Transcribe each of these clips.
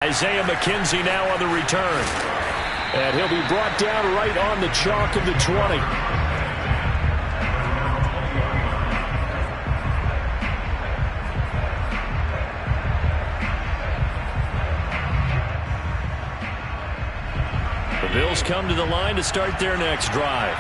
Isaiah McKenzie now on the return. And he'll be brought down right on the chalk of the 20. The Bills come to the line to start their next drive.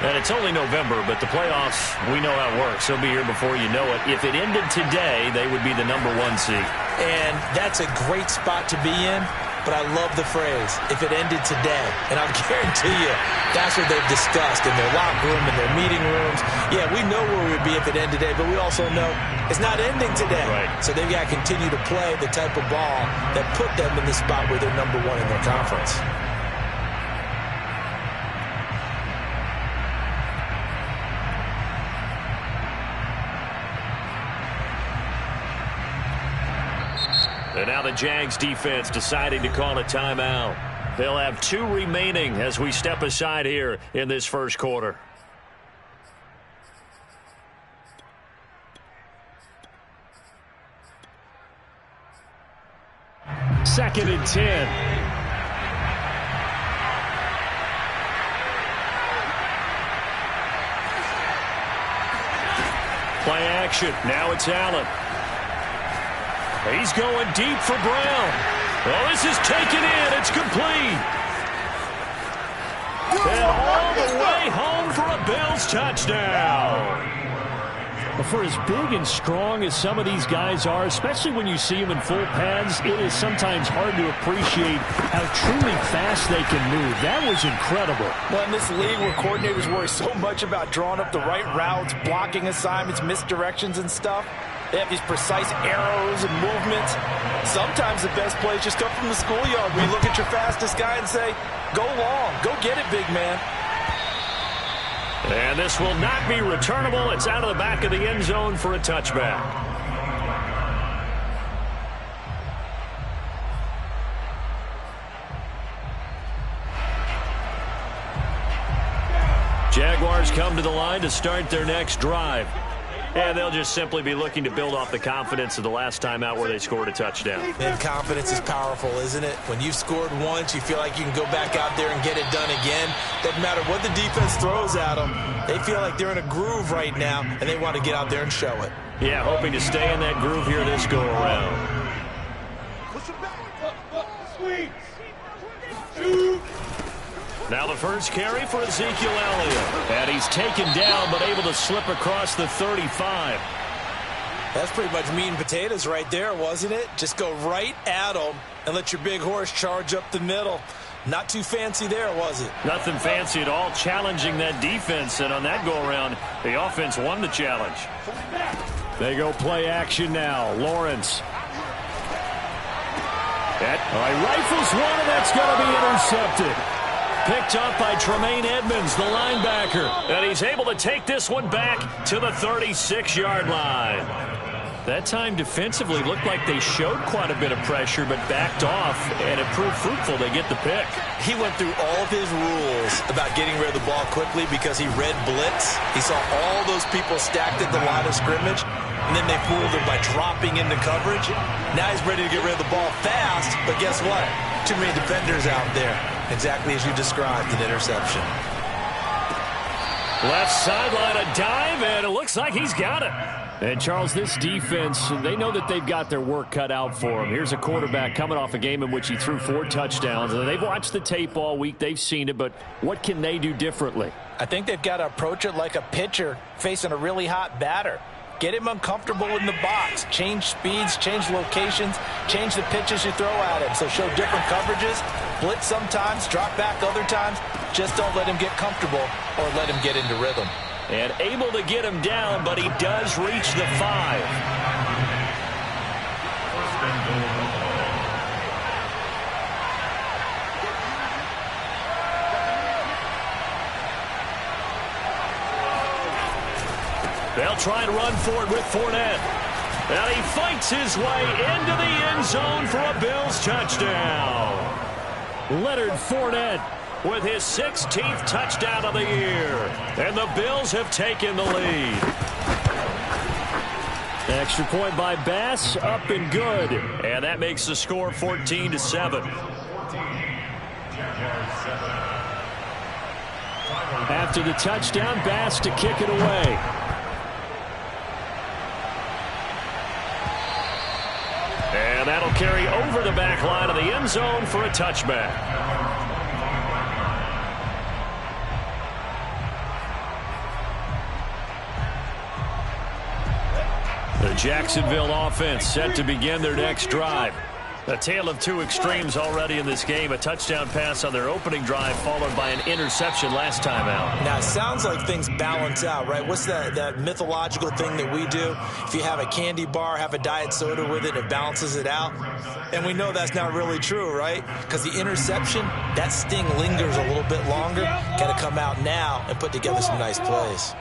And it's only November, but the playoffs, we know how it works. They'll be here before you know it. If it ended today, they would be the #1 seed. And that's a great spot to be in, but I love the phrase, if it ended today. And I'll guarantee you, that's what they've discussed in their locker room, in their meeting rooms. Yeah, we know where we would be if it ended today, but we also know it's not ending today. Right. So they've got to continue to play the type of ball that put them in the spot where they're #1 in their conference. And now the Jags defense deciding to call a timeout. They'll have 2 remaining as we step aside here in this first quarter. Second and 10. Play action. Now it's Allen. He's going deep for Brown. Well, this is taken in. It's complete. And all the way home for a Bills touchdown. For as big and strong as some of these guys are, especially when you see them in full pads, it is sometimes hard to appreciate how truly fast they can move. That was incredible. Well, in this league where coordinators worry so much about drawing up the right routes, blocking assignments, misdirections and stuff, they have these precise arrows and movements. Sometimes the best plays just come from the schoolyard where you look at your fastest guy and say, go long, go get it, big man. And this will not be returnable. It's out of the back of the end zone for a touchback. Jaguars come to the line to start their next drive. And they'll just simply be looking to build off the confidence of the last time out where they scored a touchdown. And confidence is powerful, isn't it? When you've scored once, you feel like you can go back out there and get it done again. Doesn't matter what the defense throws at them. They feel like they're in a groove right now, and they want to get out there and show it. Yeah, hoping to stay in that groove here this go-around. Now the first carry for Ezekiel Elliott. And he's taken down but able to slip across the 35. That's pretty much meat and potatoes right there, wasn't it? Just go right at him and let your big horse charge up the middle. Not too fancy there, was it? Nothing fancy at all, challenging that defense. And on that go-around, the offense won the challenge. They go play action now. Lawrence. Rifles one, and that's going to be intercepted. Picked up by Tremaine Edmonds, the linebacker. And he's able to take this one back to the 36-yard line. That time defensively looked like they showed quite a bit of pressure but backed off, and it proved fruitful. They get the pick. He went through all of his rules about getting rid of the ball quickly because he read blitz. He saw all those people stacked at the line of scrimmage, and then they fooled him by dropping into coverage. Now he's ready to get rid of the ball fast, but guess what? Too many defenders out there. Exactly as you described, an interception. Left sideline, a dive, and it looks like he's got it. And, Charles, this defense, they know that they've got their work cut out for them. Here's a quarterback coming off a game in which he threw 4 touchdowns. They've watched the tape all week. They've seen it, but what can they do differently? I think they've got to approach it like a pitcher facing a really hot batter. Get him uncomfortable in the box. Change speeds, change locations, change the pitches you throw at him. So show different coverages, blitz sometimes, drop back other times. Just don't let him get comfortable or let him get into rhythm. And able to get him down, but he does reach the 5. They'll try and run for it with Fournette. And he fights his way into the end zone for a Bills touchdown. Leonard Fournette with his 16th touchdown of the year. And the Bills have taken the lead. Extra point by Bass, up and good. And that makes the score 14-7. After the touchdown, Bass to kick it away. And that'll carry over the back line of the end zone for a touchback. The Jacksonville offense set to begin their next drive. A tale of two extremes already in this game. A touchdown pass on their opening drive followed by an interception last time out. Now, it sounds like things balance out, right? What's that mythological thing that we do? If you have a candy bar, have a diet soda with it, it balances it out. And we know that's not really true, right? Because the interception, that sting lingers a little bit longer. Got to come out now and put together some nice plays.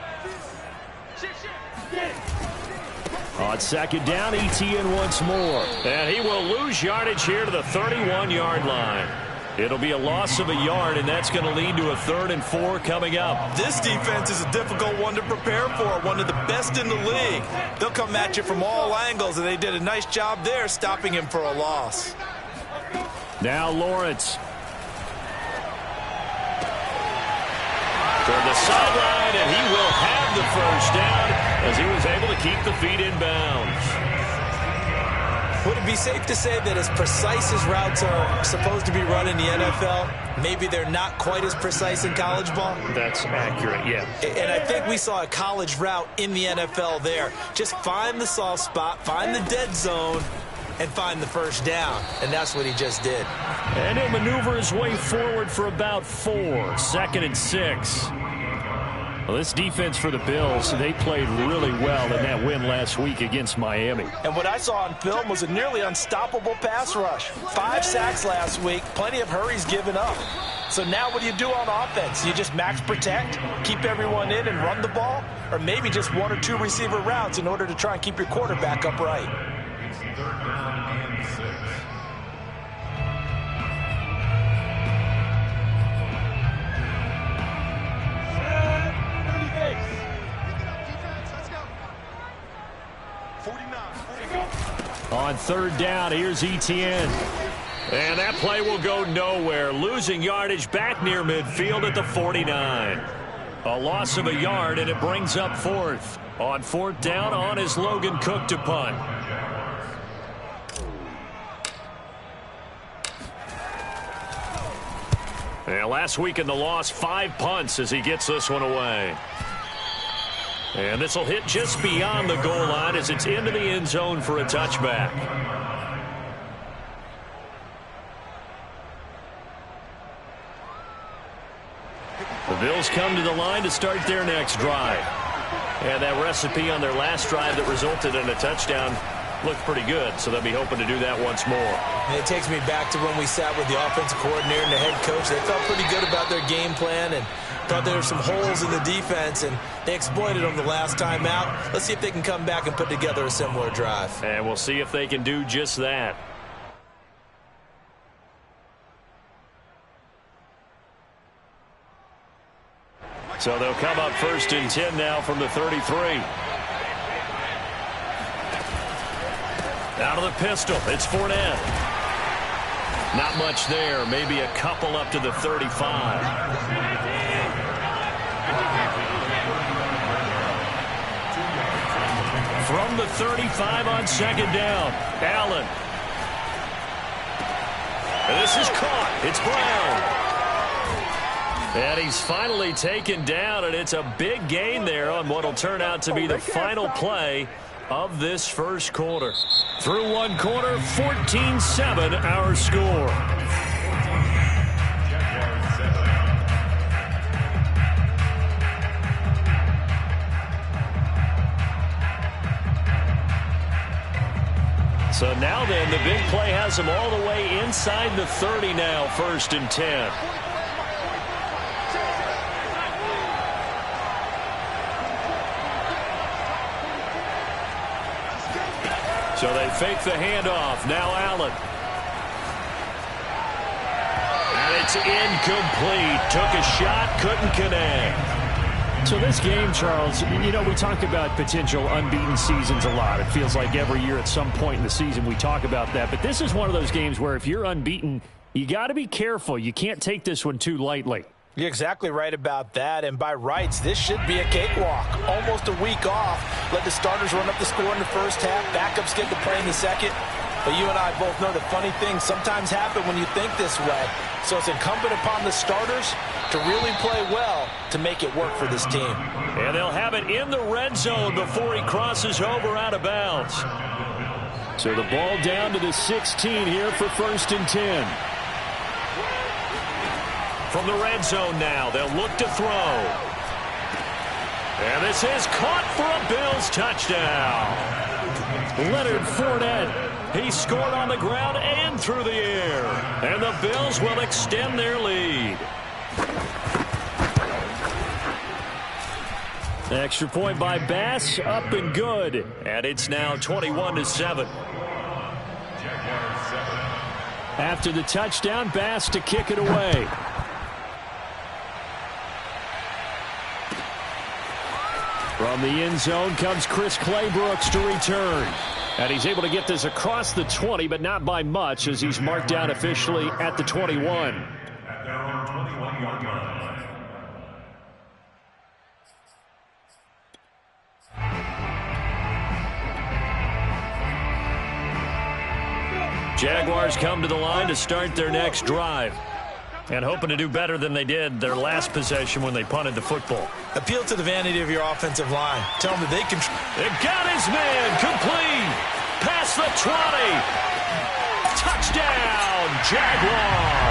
On second down, Etienne once more. And he will lose yardage here to the 31-yard line. It'll be a loss of a yard, and that's going to lead to a 3rd and 4 coming up. This defense is a difficult one to prepare for, one of the best in the league. They'll come at you from all angles, and they did a nice job there stopping him for a loss. Now Lawrence. Toward the sideline, and he will have the first down as he was able to keep the feet in bounds. Would it be safe to say that as precise as routes are supposed to be run in the NFL, maybe they're not quite as precise in college ball? That's accurate, yeah. And I think we saw a college route in the NFL there. Just find the soft spot, find the dead zone, and find the first down. And that's what he just did. And he'll maneuver his way forward for about 4. 2nd and 6. Well, this defense for the Bills, they played really well in that win last week against Miami. And what I saw on film was a nearly unstoppable pass rush. 5 sacks last week, plenty of hurries given up. So now what do you do on offense? You just max protect, keep everyone in and run the ball? Or maybe just 1 or 2 receiver routes in order to try and keep your quarterback upright? On 3rd down, here's Etienne. And that play will go nowhere. Losing yardage back near midfield at the 49. A loss of a yard, and it brings up 4th. On 4th down, on is Logan Cook to punt. And last week in the loss, 5 punts as he gets this one away. And this will hit just beyond the goal line as it's into the end zone for a touchback. The Bills come to the line to start their next drive. And that recipe on their last drive that resulted in a touchdown looked pretty good, so they'll be hoping to do that once more. And it takes me back to when we sat with the offensive coordinator and the head coach. They felt pretty good about their game plan and thought there were some holes in the defense, and they exploited them the last time out. Let's see if they can come back and put together a similar drive. And we'll see if they can do just that. So they'll come up 1st and 10 now from the 33. Out of the pistol, it's Fournette. Not much there, maybe a couple up to the 35. From the 35 on 2nd down, Allen. And this is caught. It's Brown. And he's finally taken down, and it's a big gain there on what will turn out to be the final play of this first quarter. Through one quarter, 14-7 our score. So now then, the big play has them all the way inside the 30 now, 1st and 10. So they fake the handoff. Now Allen. And it's incomplete. Took a shot, couldn't connect. So this game, Charles, you know, we talk about potential unbeaten seasons a lot. It feels like every year at some point in the season we talk about that. But this is one of those games where if you're unbeaten, you got to be careful. You can't take this one too lightly. You're exactly right about that, and by rights, this should be a cakewalk. Almost a week off. Let the starters run up the score in the first half. Backups get to play in the second. But you and I both know the funny things sometimes happen when you think this way. So it's incumbent upon the starters to really play well to make it work for this team. And they'll have it in the red zone before he crosses over out of bounds. So the ball down to the 16 here for 1st and 10. From the red zone now, they'll look to throw. And this is caught for a Bills touchdown. Leonard Fournette. He scored on the ground and through the air. And the Bills will extend their lead. Extra point by Bass, up and good. And it's now 21-7. After the touchdown, Bass to kick it away. From the end zone comes Chris Claybrooks to return. And he's able to get this across the 20, but not by much, as he's marked down officially at the 21. At their own 21-yard line. Jaguars come to the line to start their next drive. And hoping to do better than they did their last possession when they punted the football. Appeal to the vanity of your offensive line. Tell them that they can... They got his man complete. Past the 20. Touchdown, Jaguars.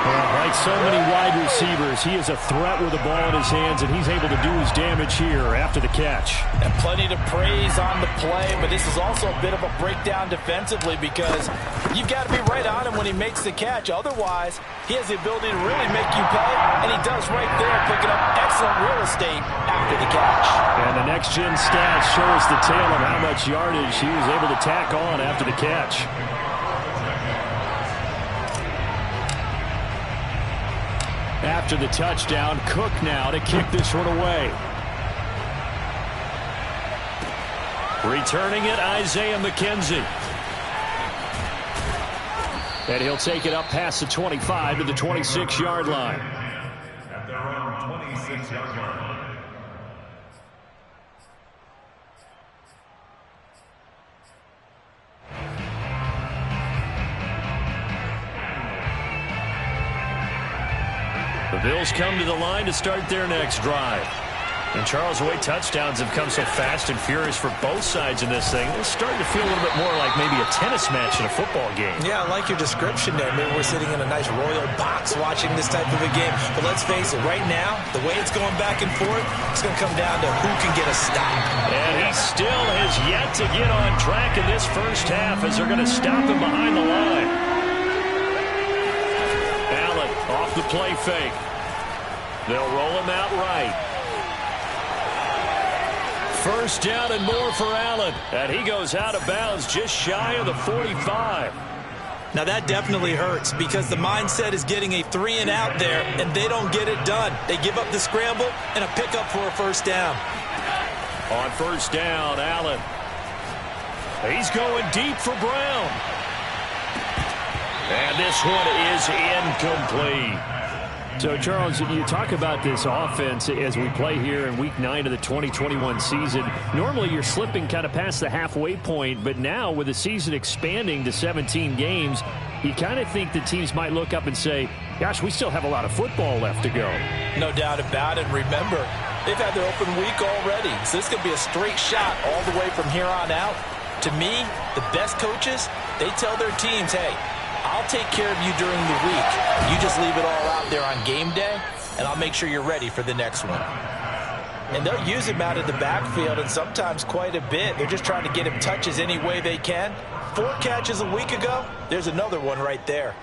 Like so many wide receivers, he is a threat with the ball in his hands, and he's able to do his damage here after the catch. And plenty to praise on the play, but this is also a bit of a breakdown defensively because you've got to be right on him when he makes the catch. Otherwise, he has the ability to really make you pay, and he does right there, picking up excellent real estate after the catch. And the next-gen stats show us the tale of how much yardage he was able to tack on after the catch. After the touchdown, Cook now to kick this one away. Returning it, Isaiah McKenzie. And he'll take it up past the 25 to the 26-yard line. At their own 26-yard line. The Bills come to the line to start their next drive. And Charles, the way touchdowns have come so fast and furious for both sides in this thing, it's starting to feel a little bit more like maybe a tennis match in a football game. Yeah, I like your description there. Maybe we're sitting in a nice royal box watching this type of a game. But let's face it, right now, the way it's going back and forth, it's going to come down to who can get a stop. And he still has yet to get on track in this first half as they're going to stop him behind the line. Allen off the play fake. They'll roll him out right. First down and more for Allen. And he goes out of bounds just shy of the 45. Now that definitely hurts because the mindset is getting a 3-and-out there, and they don't get it done. They give up the scramble and a pickup for a first down. On first down, Allen. He's going deep for Brown. And this one is incomplete. So, Charles, you talk about this offense as we play here in Week 9 of the 2021 season. Normally, you're slipping kind of past the halfway point, but now with the season expanding to 17 games, you kind of think the teams might look up and say, gosh, we still have a lot of football left to go. No doubt about it. Remember, they've had their open week already, so this could be a straight shot all the way from here on out. To me, the best coaches, they tell their teams, hey, I'll take care of you during the week. You just leave it all out there on game day, and I'll make sure you're ready for the next one. And they'll use him out of the backfield, and sometimes quite a bit. They're just trying to get him touches any way they can. 4 catches a week ago, there's another one right there.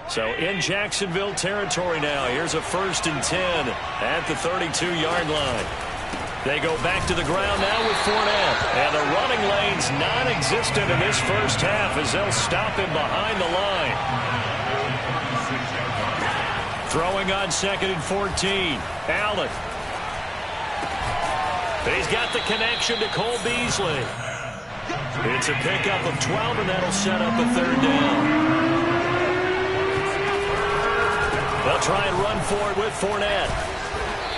So in Jacksonville territory now. Here's a 1st and 10 at the 32-yard line. They go back to the ground now with Fournette. And the running lane's non-existent in this first half as they'll stop him behind the line. Throwing on 2nd and 14. Allen. He's got the connection to Cole Beasley. It's a pickup of 12, and that'll set up a 3rd down. They'll try and run for it with Fournette.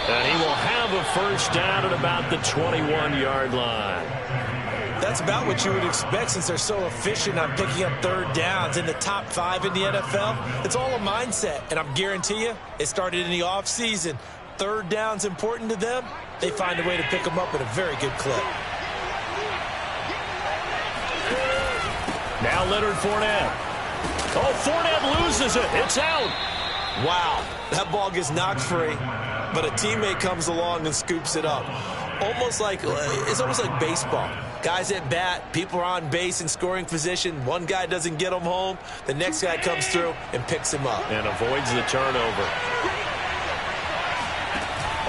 And he will have a 1st down at about the 21-yard line. That's about what you would expect since they're so efficient on picking up 3rd downs in the top 5 in the NFL. It's all a mindset, and I guarantee you it started in the offseason. 3rd down's important to them. They find a way to pick them up at a very good clip. Now Leonard Fournette. Oh, Fournette loses it. It's out. Wow, that ball gets knocked free, but a teammate comes along and scoops it up. It's almost like baseball. Guys at bat, people are on base in scoring position. One guy doesn't get him home. The next guy comes through and picks him up. And avoids the turnover.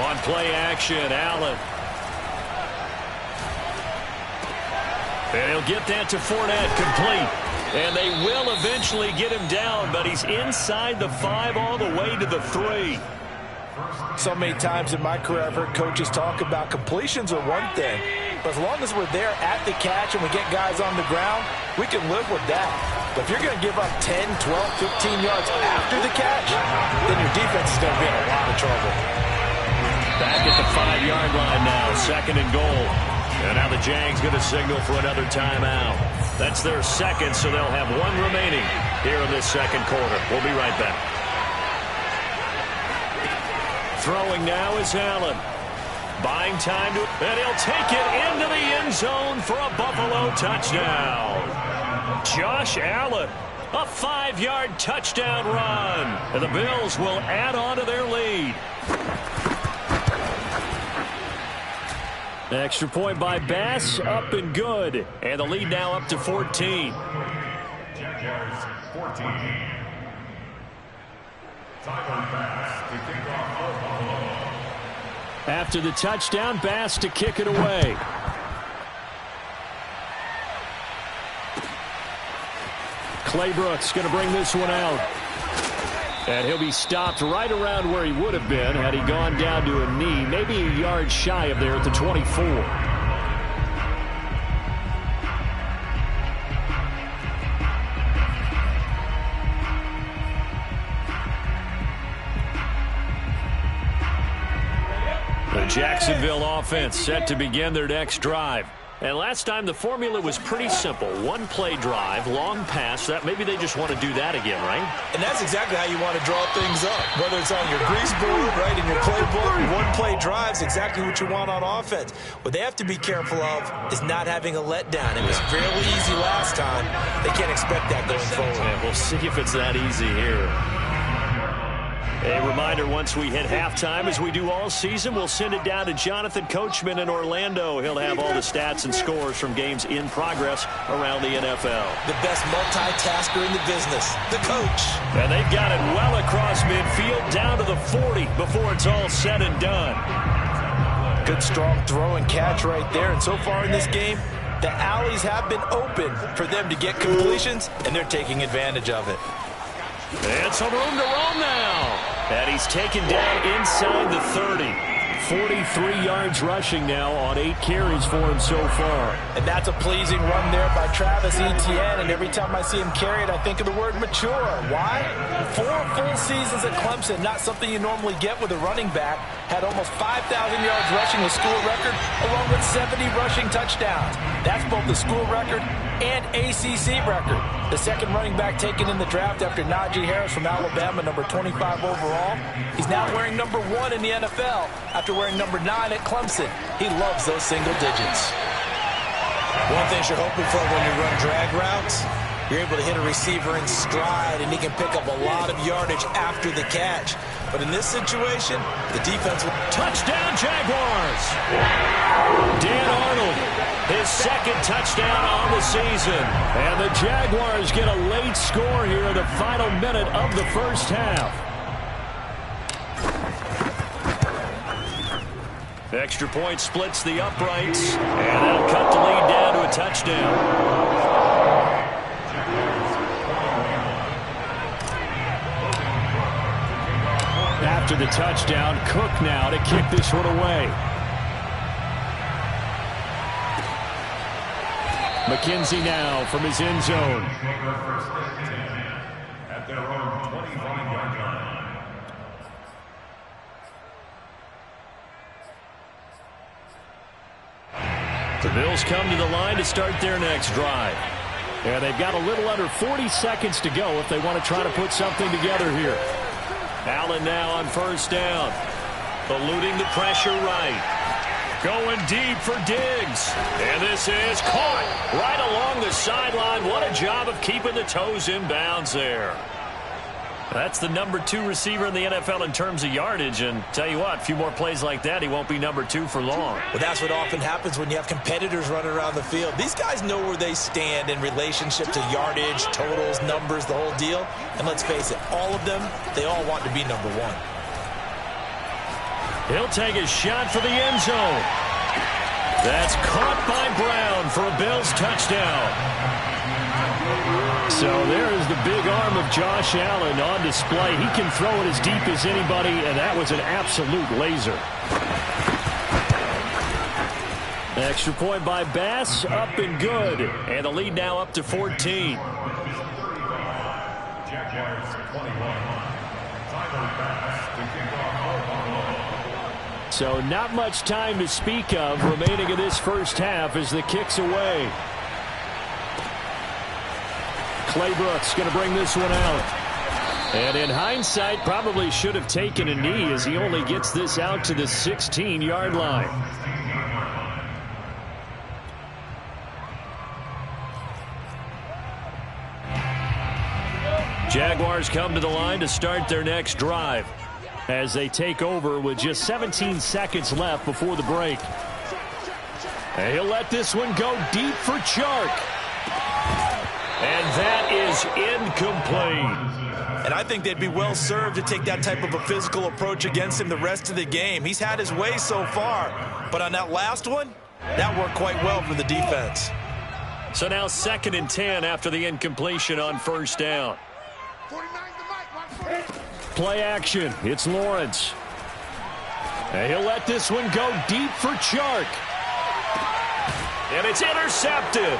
On play action, Allen. And he'll get that to Fournette, complete. And they will eventually get him down, but he's inside the 5 all the way to the 3. So many times in my career, I've heard coaches talk about completions are one thing, but as long as we're there at the catch and we get guys on the ground, we can live with that. But if you're going to give up 10, 12, 15 yards after the catch, then your defense is going to be in a lot of trouble. Back at the 5-yard line now, 2nd and goal. And now the Jags going to signal for another timeout. That's their 2nd, so they'll have 1 remaining here in this 2nd quarter. We'll be right back. Throwing now is Allen. Buying time to, and he'll take it into the end zone for a Buffalo touchdown. Josh Allen, a 5-yard touchdown run. And the Bills will add on to their lead. Extra point by Bass, up and good. And the lead now up to 14. Jaguars 14. Tyler Bass to kick off for Buffalo. After the touchdown, Bass to kick it away. Clay Brooks going to bring this one out. And he'll be stopped right around where he would have been had he gone down to a knee, maybe a yard shy of there at the 24. The Jacksonville offense set to begin their next drive. And last time the formula was pretty simple. 1-play drive, long pass. That maybe they just want to do that again, right? And that's exactly how you want to draw things up. Whether it's on your grease board, right, in your playbook, 1-play drive is exactly what you want on offense. What they have to be careful of is not having a letdown. It was fairly easy last time. They can't expect that going forward. Yeah, we'll see if it's that easy here. A reminder, once we hit halftime, as we do all season, we'll send it down to Jonathan Coachman in Orlando. He'll have all the stats and scores from games in progress around the NFL. The best multitasker in the business, the coach. And they've got it well across midfield, down to the 40 before it's all said and done. Good, strong throw and catch right there. And so far in this game, the alleys have been open for them to get completions, and they're taking advantage of it. And some room to roam now. And he's taken down inside the 30. 43 yards rushing now on 8 carries for him so far. And that's a pleasing run there by Travis Etienne. And every time I see him carry it, I think of the word mature. Why? 4 full seasons at Clemson, not something you normally get with a running back. Had almost 5,000 yards rushing, the school record, along with 70 rushing touchdowns. That's both the school record and ACC record. The second running back taken in the draft after Najee Harris from Alabama, number 25 overall. He's now wearing number 1 in the NFL after wearing number 9 at Clemson. He loves those single digits. One thing you're hoping for when you run drag routes, you're able to hit a receiver in stride, and he can pick up a lot of yardage after the catch. But in this situation, the defense will... Touchdown, Jaguars! Dan Arnold, his second touchdown on the season. And the Jaguars get a late score here in the final minute of the first half. Extra point splits the uprights, and that'll cut the lead down to a touchdown. After the touchdown, Cook now to kick this one away. McKenzie now from his end zone. At their own 25-yard line. The Bills come to the line to start their next drive. And they've got a little under 40 seconds to go if they want to try to put something together here. Allen now on first down. Eluding the pressure right. Going deep for Diggs. And this is caught right along the sideline. What a job of keeping the toes in bounds there. That's the number 2 receiver in the NFL in terms of yardage. And tell you what, a few more plays like that, he won't be number 2 for long. Well, that's what often happens when you have competitors running around the field. These guys know where they stand in relationship to yardage, totals, numbers, the whole deal. And let's face it, all of them, they all want to be number 1. He'll take a shot for the end zone. That's caught by Brown for a Bills touchdown. So there is the big arm of Josh Allen on display. He can throw it as deep as anybody, and that was an absolute laser. Extra point by Bass, up and good. And the lead now up to 14. Jaguars 21. Tyler Bass to kick off Buffalo. So not much time to speak of remaining in this first half as the kick's away. Claybrooks going to bring this one out. And in hindsight, probably should have taken a knee as he only gets this out to the 16-yard line. Jaguars come to the line to start their next drive as they take over with just 17 seconds left before the break. And he'll let this one go deep for Chark. And that is incomplete. And I think they'd be well served to take that type of a physical approach against him the rest of the game. He's had his way so far, but on that last one, that worked quite well for the defense. So now 2nd and 10 after the incompletion on first down. Play action. It's Lawrence. And he'll let this one go deep for Chark. And it's intercepted.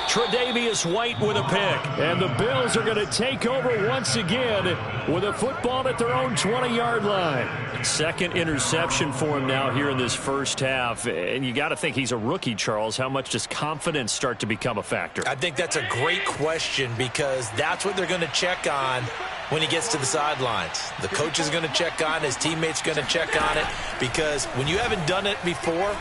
Tre'Davious White with a pick. And the Bills are going to take over once again with a football at their own 20-yard line. 2nd interception for him now here in this first half. And you got to think he's a rookie, Charles. How much does confidence start to become a factor? I think that's a great question because that's what they're going to check on when he gets to the sidelines. The coach is going to check on it. His teammates are going to check on it because when you haven't done it before,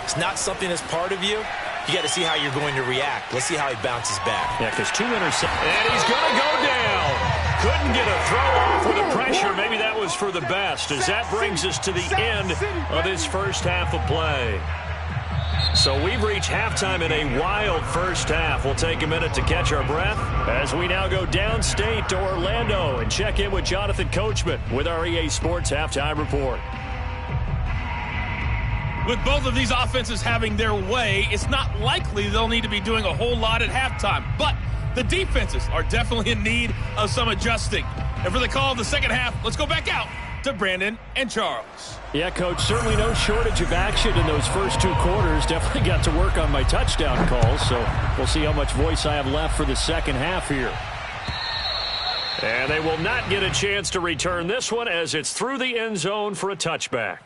it's not something that's part of you. You got to see how you're going to react. Let's see how he bounces back. Yeah, because 2 interceptions. And he's going to go down. Couldn't get a throw off with the pressure. Maybe that was for the best, as that brings us to the end of this first half of play. So we've reached halftime in a wild first half. We'll take a minute to catch our breath as we now go downstate to Orlando and check in with Jonathan Coachman with our EA Sports Halftime Report. With both of these offenses having their way, it's not likely they'll need to be doing a whole lot at halftime. But the defenses are definitely in need of some adjusting. And for the call of the second half, let's go back out to Brandon and Charles. Yeah, Coach, certainly no shortage of action in those first 2 quarters. Definitely got to work on my touchdown calls, so we'll see how much voice I have left for the second half here. And they will not get a chance to return this one as it's through the end zone for a touchback.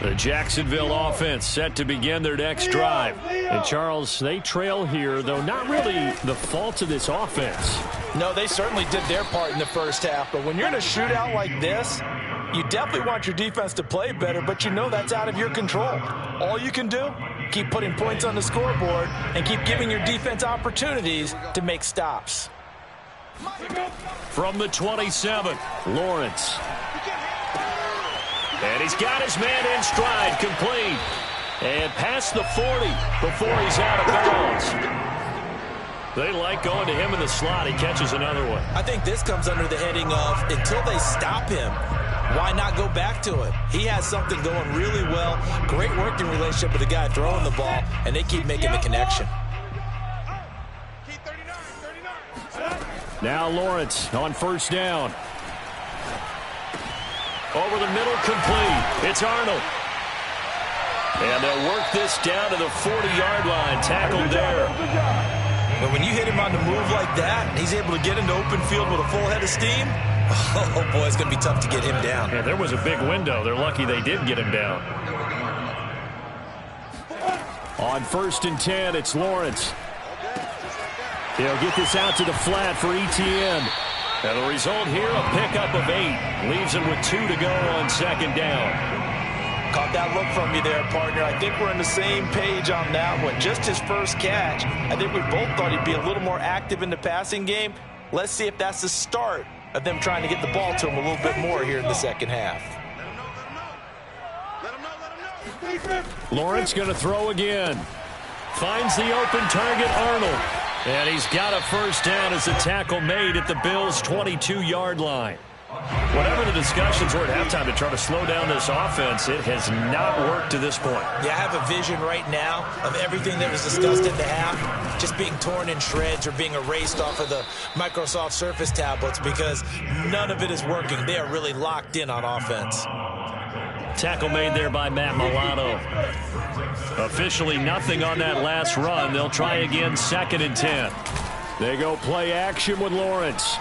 The Jacksonville offense set to begin their next drive. And, Charles, they trail here, though not really the fault of this offense. No, they certainly did their part in the first half. But when you're in a shootout like this, you definitely want your defense to play better, but you know that's out of your control. All you can do, keep putting points on the scoreboard and keep giving your defense opportunities to make stops. From the 27, Lawrence. And he's got his man in stride, complete. And past the 40 before he's out of bounds. They like going to him in the slot. He catches another one. I think this comes under the heading of until they stop him, why not go back to it? He has something going really well. Great working relationship with the guy throwing the ball, and they keep making the connection. Now Lawrence on first down. Over the middle, complete. It's Arnold. And they'll work this down to the 40-yard line. Tackled there. But when you hit him on the move like that, he's able to get into open field with a full head of steam. Oh, boy, it's going to be tough to get him down. Yeah, there was a big window. They're lucky they did get him down. On 1st and 10, it's Lawrence. He'll get this out to the flat for Etienne. And the result here, a pickup of 8. Leaves him with 2 to go on 2nd down. Caught that look from you there, partner. I think we're on the same page on that one. Just his first catch. I think we both thought he'd be a little more active in the passing game. Let's see if that's the start of them trying to get the ball to him a little bit more here in the second half. Lawrence going to throw again. Finds the open target, Arnold. And he's got a first down as the tackle made at the Bills' 22-yard line. Whatever the discussions were at halftime to try to slow down this offense, it has not worked to this point. Yeah, I have a vision right now of everything that was discussed at the half just being torn in shreds or being erased off of the Microsoft Surface tablets because none of it is working. They are really locked in on offense. Tackle made there by Matt Milano. Officially nothing on that last run. They'll try again 2nd and 10. They go play action with Lawrence.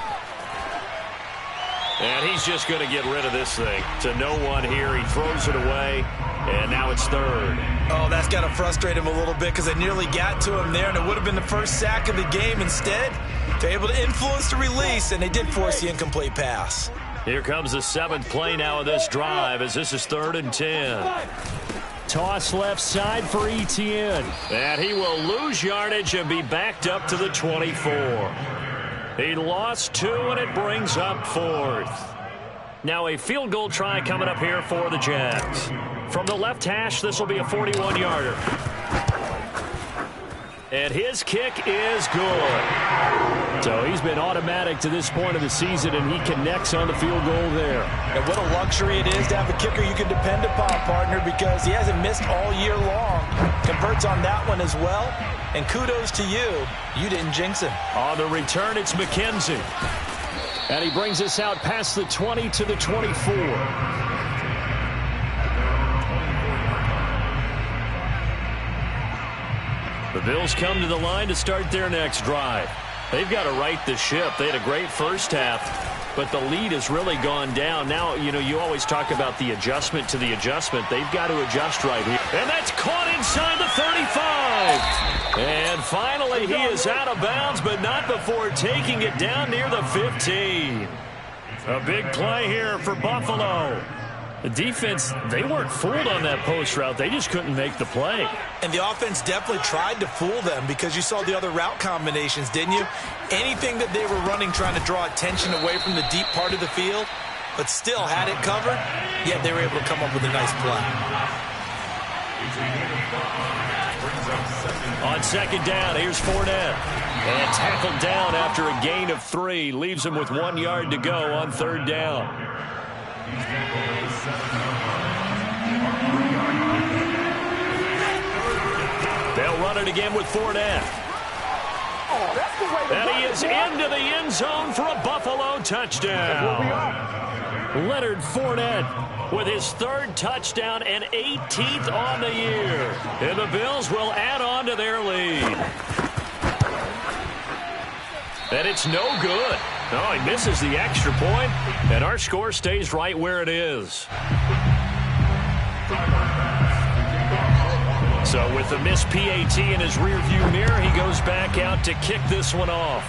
And he's just going to get rid of this thing. To no one here. He throws it away. And now it's 3rd. Oh, that's got to frustrate him a little bit because they nearly got to him there, and it would have been the first sack of the game. Instead, they're able to influence the release, and they did force the incomplete pass. Here comes the 7th play now of this drive as this is 3rd and 10. Toss left side for Etienne. And he will lose yardage and be backed up to the 24. He lost 2, and it brings up 4th. Now a field goal try coming up here for the Jags. From the left hash, this will be a 41-yarder. And his kick is good. So he's been automatic to this point of the season, and he connects on the field goal there. And what a luxury it is to have a kicker you can depend upon, partner, because he hasn't missed all year long. Converts on that one as well. And kudos to you. You didn't jinx him. On the return, it's McKenzie. And he brings us out past the 20 to the 24. The Bills come to the line to start their next drive. They've got to right the ship. They had a great first half, but the lead has really gone down. Now, you know, you always talk about the adjustment to the adjustment. They've got to adjust right here. And that's caught inside the 35. And finally, he is out of bounds, but not before taking it down near the 15. A big play here for Buffalo. The defense, they weren't fooled on that post route. They just couldn't make the play. And the offense definitely tried to fool them because you saw the other route combinations, didn't you? Anything that they were running trying to draw attention away from the deep part of the field, but still had it covered, yet they were able to come up with a nice play. On 2nd down, here's Fournette. And tackled down after a gain of 3. Leaves him with 1 yard to go on 3rd down. They'll run it again with Fournette. And he is into the end zone for a Buffalo touchdown. Leonard Fournette with his 3rd touchdown and 18th on the year. And the Bills will add on to their lead. And it's no good. Oh, he misses the extra point, and our score stays right where it is. So with the missed PAT in his rearview mirror, he goes back out to kick this one off.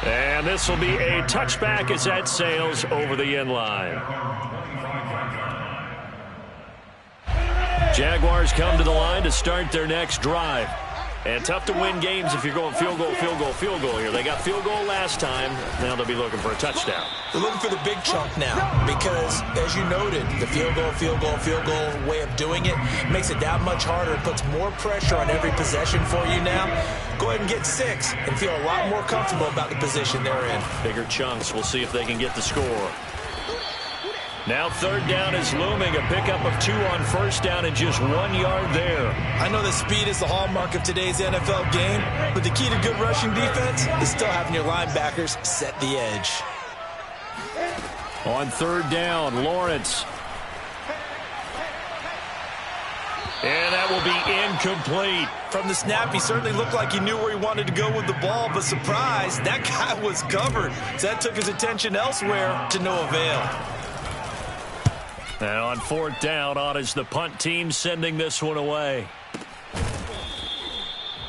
And this will be a touchback as that sails over the end line. Jaguars come to the line to start their next drive. And tough to win games if you're going field goal, field goal, field goal here. They got field goal last time. Now they'll be looking for a touchdown. They're looking for the big chunk now because, as you noted, the field goal, field goal, field goal way of doing it makes it that much harder. It puts more pressure on every possession for you now. Go ahead and get 6 and feel a lot more comfortable about the position they're in. Bigger chunks. We'll see if they can get the score. Now third down is looming. A pickup of 2 on first down and just 1 yard there. I know that speed is the hallmark of today's NFL game, but the key to good rushing defense is still having your linebackers set the edge. On third down, Lawrence. And that will be incomplete. From the snap, he certainly looked like he knew where he wanted to go with the ball, but surprise, that guy was covered. So that took his attention elsewhere to no avail. And on fourth down, on is the punt team sending this one away.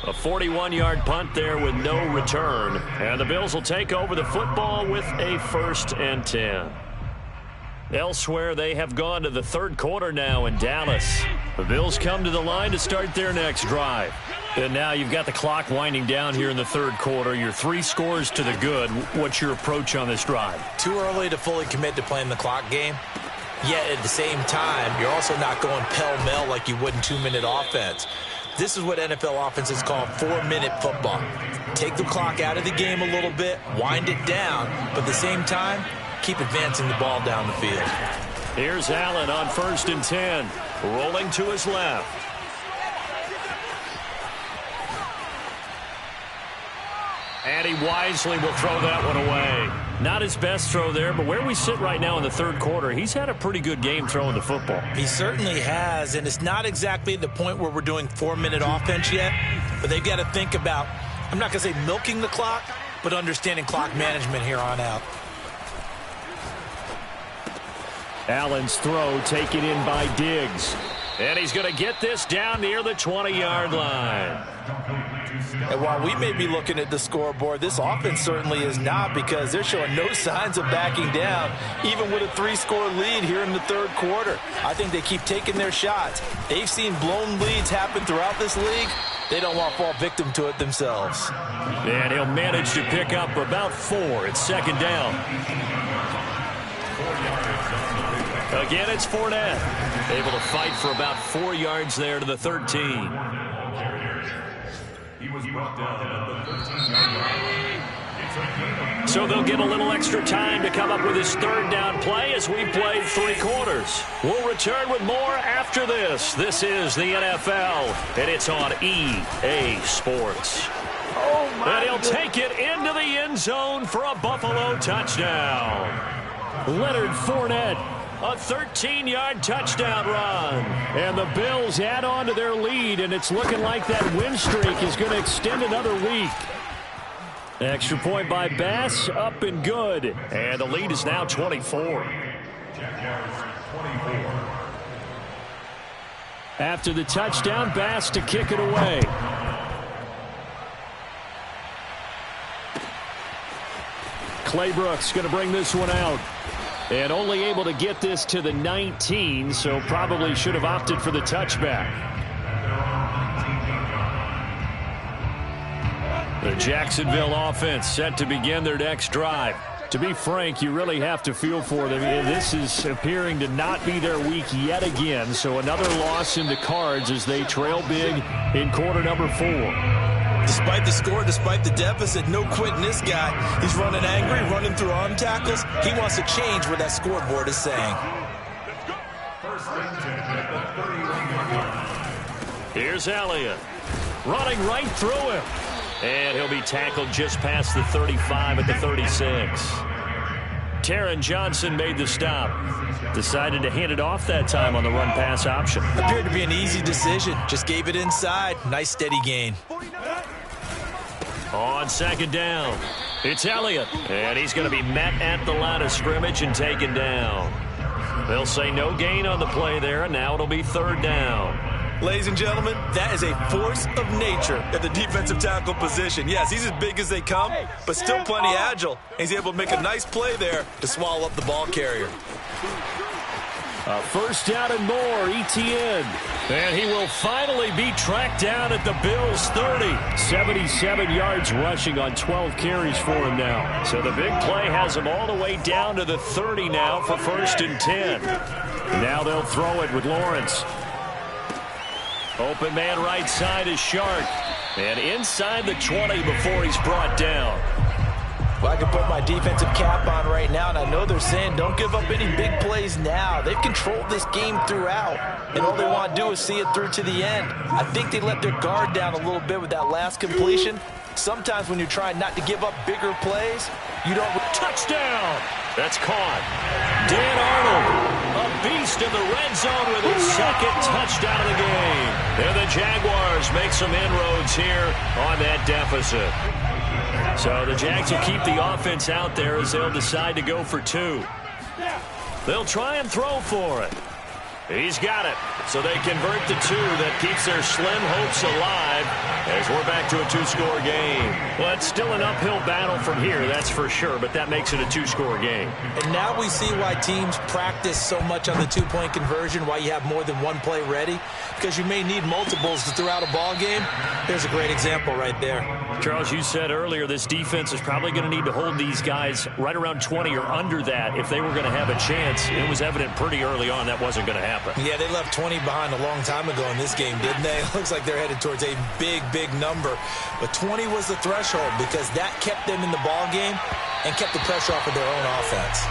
A 41-yard punt there with no return. And the Bills will take over the football with a 1st and 10. Elsewhere, they have gone to the third quarter now in Dallas. The Bills come to the line to start their next drive. And now you've got the clock winding down here in the third quarter. You're 3 scores to the good. What's your approach on this drive? Too early to fully commit to playing the clock game. Yet at the same time, you're also not going pell-mell like you would in 2-minute offense. This is what NFL offenses call 4-minute football. Take the clock out of the game a little bit, wind it down, but at the same time, keep advancing the ball down the field. Here's Allen on 1st and 10, rolling to his left. And he wisely will throw that one away. Not his best throw there, but where we sit right now in the third quarter, he's had a pretty good game throwing the football. He certainly has, and it's not exactly at the point where we're doing 4-minute offense yet, but they've got to think about, I'm not going to say milking the clock, but understanding clock management here on out. Allen's throw taken in by Diggs. And he's going to get this down near the 20-yard line. And while we may be looking at the scoreboard, this offense certainly is not, because they're showing no signs of backing down, even with a 3-score lead here in the third quarter. I think they keep taking their shots. They've seen blown leads happen throughout this league. They don't want to fall victim to it themselves. And he'll manage to pick up about 4. It's second down. Again, it's Fournette. Able to fight for about 4 yards there to the 13. He was brought down at the 13-yard line. So they'll get a little extra time to come up with his third down play as we played 3 quarters. We'll return with more after this. This is the NFL, and it's on EA Sports. And he'll take it into the end zone for a Buffalo touchdown. Leonard Fournette. A 13-yard touchdown run. And the Bills add on to their lead, and it's looking like that win streak is going to extend another week. Extra point by Bass, up and good. And the lead is now 24. After the touchdown, Bass to kick it away. Clay Brooks going to bring this one out. And only able to get this to the 19, so probably should have opted for the touchback. The Jacksonville offense set to begin their next drive. To be frank, you really have to feel for them. This is appearing to not be their week yet again, so another loss in the cards as they trail big in quarter number 4. Despite the score, despite the deficit, no quitting this guy. He's running angry, running through arm tackles. He wants to change what that scoreboard is saying. Here's Elliott, running right through him. And he'll be tackled just past the 35 at the 36. Taron Johnson made the stop. Decided to hand it off that time on the run-pass option. Appeared to be an easy decision. Just gave it inside. Nice steady gain. On second down, it's Elliott. And he's going to be met at the line of scrimmage and taken down. They'll say no gain on the play there, and now it'll be third down. Ladies and gentlemen, that is a force of nature at the defensive tackle position. Yes, he's as big as they come, but still plenty agile. He's able to make a nice play there to swallow up the ball carrier. First down and more, ETN. And he will finally be tracked down at the Bills' 30. 77 yards rushing on 12 carries for him now. So the big play has him all the way down to the 30 now for 1st and 10. Now they'll throw it with Lawrence. Open man right side is Shark. And inside the 20 before he's brought down. Well, I can put my defensive cap on right now, and I know they're saying don't give up any big plays now. They've controlled this game throughout, and all they want to do is see it through to the end. I think they let their guard down a little bit with that last completion. Sometimes when you're trying not to give up bigger plays, you don't... Touchdown! That's caught. Dan Arnold, a beast in the red zone with his second touchdown of the game. And the Jaguars make some inroads here on that deficit. So the Jags will keep the offense out there as they'll decide to go for 2. They'll try and throw for it. He's got it. So they convert the 2. That keeps their slim hopes alive as we're back to a 2-score game. Well, it's still an uphill battle from here, that's for sure, but that makes it a 2-score game. And now we see why teams practice so much on the 2-point conversion, why you have more than one play ready, because you may need multiples throughout a ball game. There's a great example right there. Charles, you said earlier this defense is probably going to need to hold these guys right around 20 or under that if they were going to have a chance. It was evident pretty early on that wasn't going to happen. Yeah, they left 20 behind a long time ago in this game, didn't they? It looks like they're headed towards a big, big number. But 20 was the threshold because that kept them in the ball game and kept the pressure off of their own offense.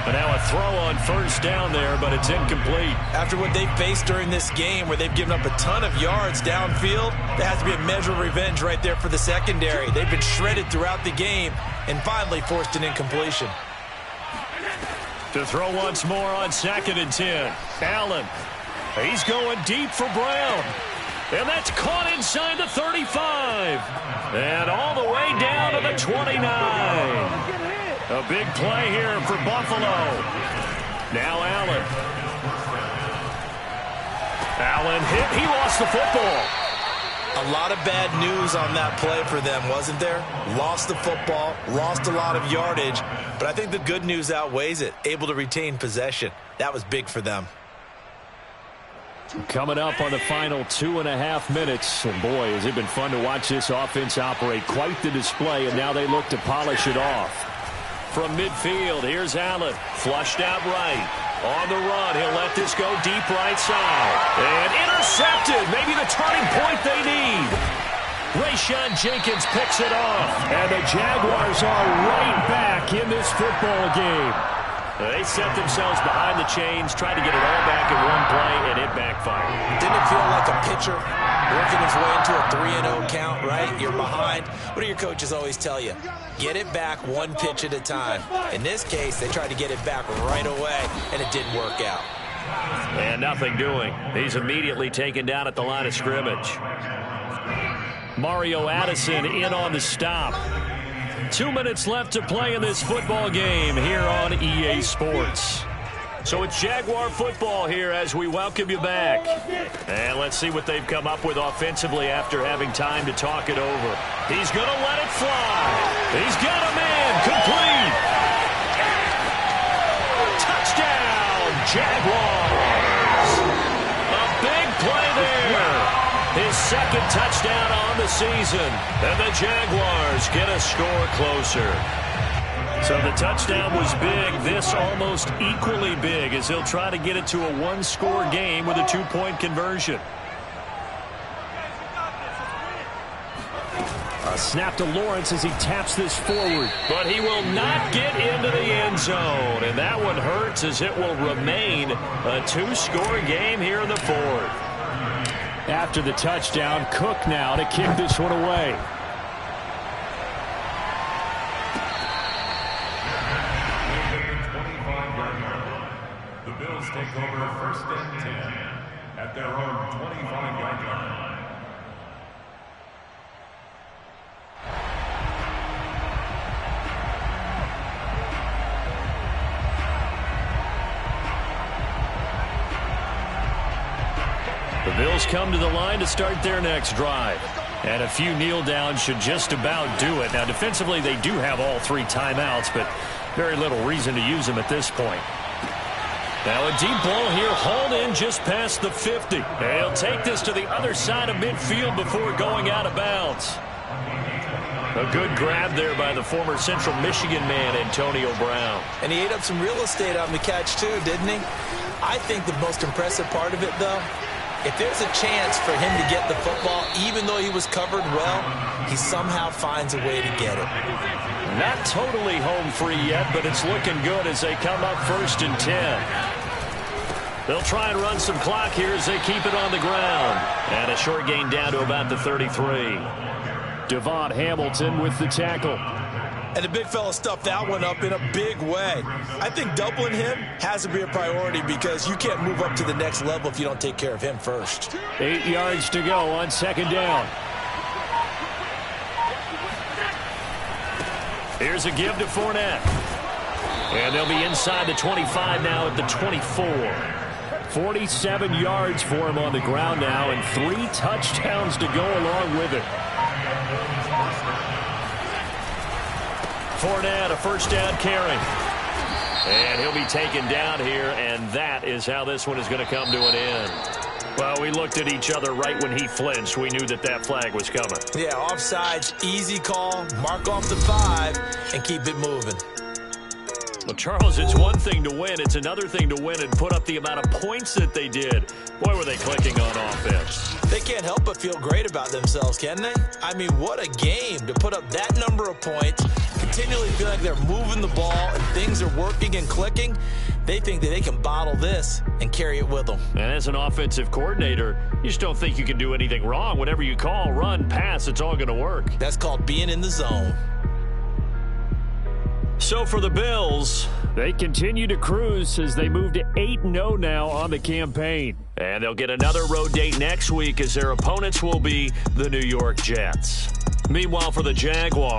And now a throw on first down there, but it's incomplete. After what they faced during this game where they've given up a ton of yards downfield, there has to be a measure of revenge right there for the secondary. They've been shredded throughout the game and finally forced an incompletion. To throw once more on 2nd and 10. Allen. He's going deep for Brown. And that's caught inside the 35. And all the way down to the 29. A big play here for Buffalo. Now Allen. Allen hit. He lost the football. A lot of bad news on that play for them, wasn't there? Lost the football, lost a lot of yardage, but I think the good news outweighs it. Able to retain possession. That was big for them. Coming up on the final 2.5 minutes. And boy, has it been fun to watch this offense operate. Quite the display, and now they look to polish it off. From midfield, here's Allen. Flushed out right. On the run, he'll let this go deep right side. And intercepted. Maybe the turning point they need. Rayshon Jenkins picks it off. And the Jaguars are right back in this football game. They set themselves behind the chains, tried to get it all back in one play, and it backfired. Didn't it feel like a pitcher working his way into a 3-0 count, right? You're behind. What do your coaches always tell you? Get it back one pitch at a time. In this case, they tried to get it back right away, and it didn't work out. And nothing doing. He's immediately taken down at the line of scrimmage. Mario Addison in on the stop. 2 minutes left to play in this football game here on EA Sports. So it's Jaguar football here as we welcome you back. And let's see what they've come up with offensively after having time to talk it over. He's going to let it fly. He's got a man. Complete. Touchdown, Jaguars. A big play there. His second touchdown on the season. And the Jaguars get a score closer. So the touchdown was big. This almost equally big as he'll try to get it to a 1-score game with a 2-point conversion. A snap to Lawrence as he taps this forward. But he will not get into the end zone. And that one hurts as it will remain a 2-score game here in the 4th. After the touchdown, Cook now to kick this one away. The Bills take over 1st and 10 at their own 25-yard line. The Bills come to the line to start their next drive. And a few kneel downs should just about do it. Now, defensively, they do have all 3 timeouts, but very little reason to use them at this point. Now a deep ball here, hauled in just past the 50. And he'll take this to the other side of midfield before going out of bounds. A good grab there by the former Central Michigan man, Antonio Brown. And he ate up some real estate on the catch too, didn't he? I think the most impressive part of it, though, if there's a chance for him to get the football, even though he was covered well, he somehow finds a way to get it. Not totally home free yet, but it's looking good as they come up 1st and 10. They'll try and run some clock here as they keep it on the ground. And a short gain down to about the 33. Devon Hamilton with the tackle. And the big fella stuffed that one up in a big way. I think doubling him has to be a priority because you can't move up to the next level if you don't take care of him first. 8 yards to go on 2nd down. Here's a give to Fournette. And they'll be inside the 25 now at the 24. 47 yards for him on the ground now and 3 touchdowns to go along with it. Fournette, a 1st down carry. And he'll be taken down here, and that is how this one is going to come to an end. Well, we looked at each other right when he flinched. We knew that that flag was coming. Yeah, offsides, easy call, mark off the 5, and keep it moving. Well, Charles, it's one thing to win. It's another thing to win and put up the amount of points that they did. Boy, were they clicking on offense. They can't help but feel great about themselves, can they? I mean, what a game to put up that number of points, continually feel like they're moving the ball and things are working and clicking. They think that they can bottle this and carry it with them. And as an offensive coordinator, you just don't think you can do anything wrong. Whatever you call, run, pass, it's all going to work. That's called being in the zone. So for the Bills, they continue to cruise as they move to 8-0 now on the campaign. And they'll get another road date next week as their opponents will be the New York Jets. Meanwhile, for the Jaguars,